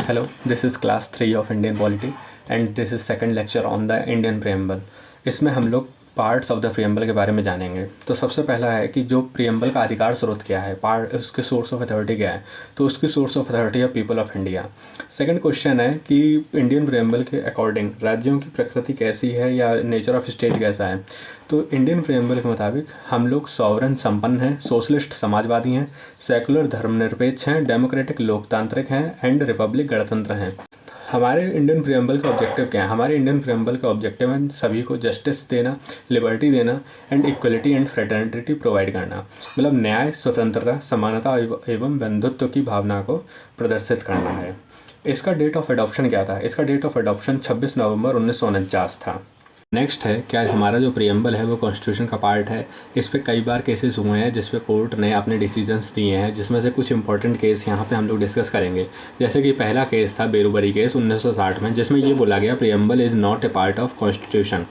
Hello, this is class 3 of Indian Polity and this is second lecture on the Indian Preamble। इसमें हम लोग parts of the preamble के बारे में जानेंगे। तो सबसे पहला है कि जो प्रियम्बल का अधिकार स्रोत क्या है, पार्ट उसके सोर्स ऑफ अथॉरिटी क्या है। तो उसकी सोर्स ऑफ अथॉरिटी है people of India. Second question है कि इंडियन प्रियम्बल के अकॉर्डिंग राज्यों की प्रकृति कैसी है या नेचर ऑफ स्टेट कैसा है। तो इंडियन प्रियम्बल के मुताबिक हम लोग सॉवरन संपन्न हैं, सोशलिस्ट समाजवादी हैं, सेकुलर धर्मनिरपेक्ष हैं, डेमोक्रेटिक लोकतांत्रिक हैं एंड रिपब्लिक गणतंत्र हैं। हमारे इंडियन प्रियम्बल का ऑब्जेक्टिव क्या है? हमारे इंडियन प्रियम्बल का ऑब्जेक्टिव है सभी को जस्टिस देना, लिबर्टी देना and equality and fraternity provide करना। मतलब न्याय, स्वतंत्रता, समानता एवं बंधुत्व की भावना को प्रदर्शित करना है। इसका डेट ऑफ अडॉप्शन क्या था? इसका डेट ऑफ अडॉप्शन 26 नवंबर 1949 था। नेक्स्ट है क्या हमारा जो प्रियम्बल है वो कॉन्स्टिट्यूशन का पार्ट है। इस पे कई बार केसेस हुए हैं जिस पे कोर्ट ने अपने डिसीजंस दिए हैं, जिसमें से कुछ इंपॉर्टेंट केस यहाँ पे हम लोग डिस्कस करेंगे। जैसे कि पहला केस था बेरुबरी केस 1960 में, जिसमें ये बोला गया preamble is not a part of constitution.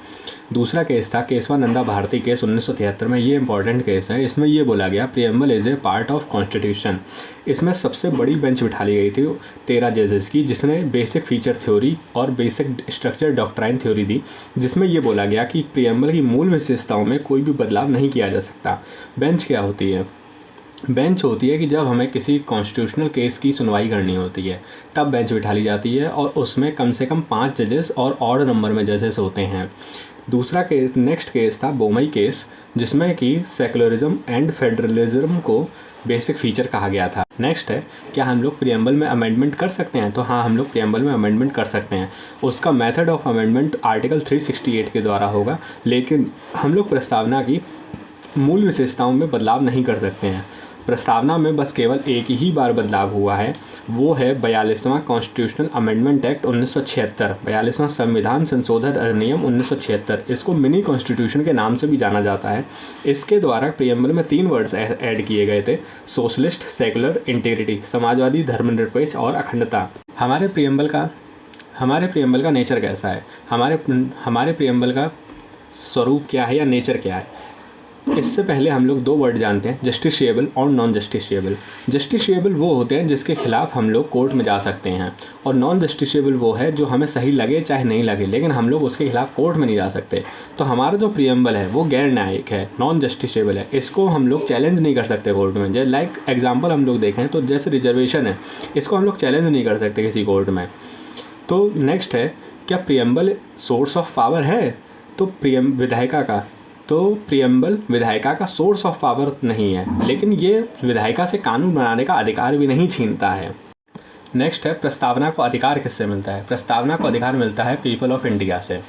दूसरा केस था केशवानंदा भारती केस 1973 में, ये इंपॉर्टेंट केस है। इसमें ये बोला गया preamble is a part of constitution. इसमें सबसे बड़ी बेंच बिठा ली गई थी 13 जजेस की, जिसने बेसिक फीचर थ्योरी और बेसिक स्ट्रक्चर डॉक्ट्राइन थ्योरी दी, जिसमें ये बोला गया कि प्रियम्बल की मूल विशेषताओं में कोई भी बदलाव नहीं किया जा सकता। बेंच क्या होती है? बेंच होती है कि जब हमें किसी कॉन्स्टिट्यूशनल केस की सुनवाई करनी होती है तब बेंच बिठा ली जाती है और उसमें कम से कम 5 जजेस और ऑड नंबर में जजेस होते हैं। दूसरा केस, नेक्स्ट केस था बोमई केस, जिसमें कि सेकुलरिज्म एंड फेडरलिज्म को बेसिक फीचर कहा गया था। नेक्स्ट है क्या हम लोग प्रियम्बल में अमेंडमेंट कर सकते हैं? तो हाँ, हम लोग प्रियम्बल में अमेंडमेंट कर सकते हैं। उसका मेथड ऑफ अमेंडमेंट आर्टिकल 368 के द्वारा होगा, लेकिन हम लोग प्रस्तावना की मूल विशेषताओं में बदलाव नहीं कर सकते हैं। प्रस्तावना में बस केवल एक ही बार बदलाव हुआ है, वो है 42वां कॉन्स्टिट्यूशनल अमेंडमेंट एक्ट 1976, 42वां संविधान संशोधन अधिनियम 1976। इसको मिनी कॉन्स्टिट्यूशन के नाम से भी जाना जाता है। इसके द्वारा प्रियम्बल में 3 वर्ड्स ऐड किए गए थे: सोशलिस्ट, सेकुलर, इंटीग्रिटी, समाजवादी, धर्मनिरपेक्ष और अखंडता। हमारे प्रियम्बल का नेचर कैसा है? हमारे प्रियम्बल का स्वरूप क्या है या नेचर क्या है? इससे पहले हम लोग 2 वर्ड जानते हैं, जस्टिशिएबल और नॉन जस्टिशिएबल। जस्टिशिएबल वो होते हैं जिसके खिलाफ हम लोग कोर्ट में जा सकते हैं, और नॉन जस्टिशिएबल वो है जो हमें सही लगे चाहे नहीं लगे, लेकिन हम लोग उसके खिलाफ कोर्ट में नहीं जा सकते। तो हमारा जो प्रियम्बल है वो गैर न्यायिक है, नॉन जस्टिशिएबल है। इसको हम लोग चैलेंज नहीं कर सकते कोर्ट में। जैसे लाइक एग्जाम्पल हम लोग देखें तो जैसे रिजर्वेशन है, इसको हम लोग चैलेंज नहीं कर सकते किसी कोर्ट में। तो नेक्स्ट है क्या प्रियम्बल सोर्स ऑफ पावर है? तो प्रियम्बल विधायिका का सोर्स ऑफ पावर नहीं है, लेकिन ये विधायिका से कानून बनाने का अधिकार भी नहीं छीनता है। नेक्स्ट है प्रस्तावना को अधिकार किससे मिलता है? प्रस्तावना को अधिकार मिलता है पीपल ऑफ इंडिया से।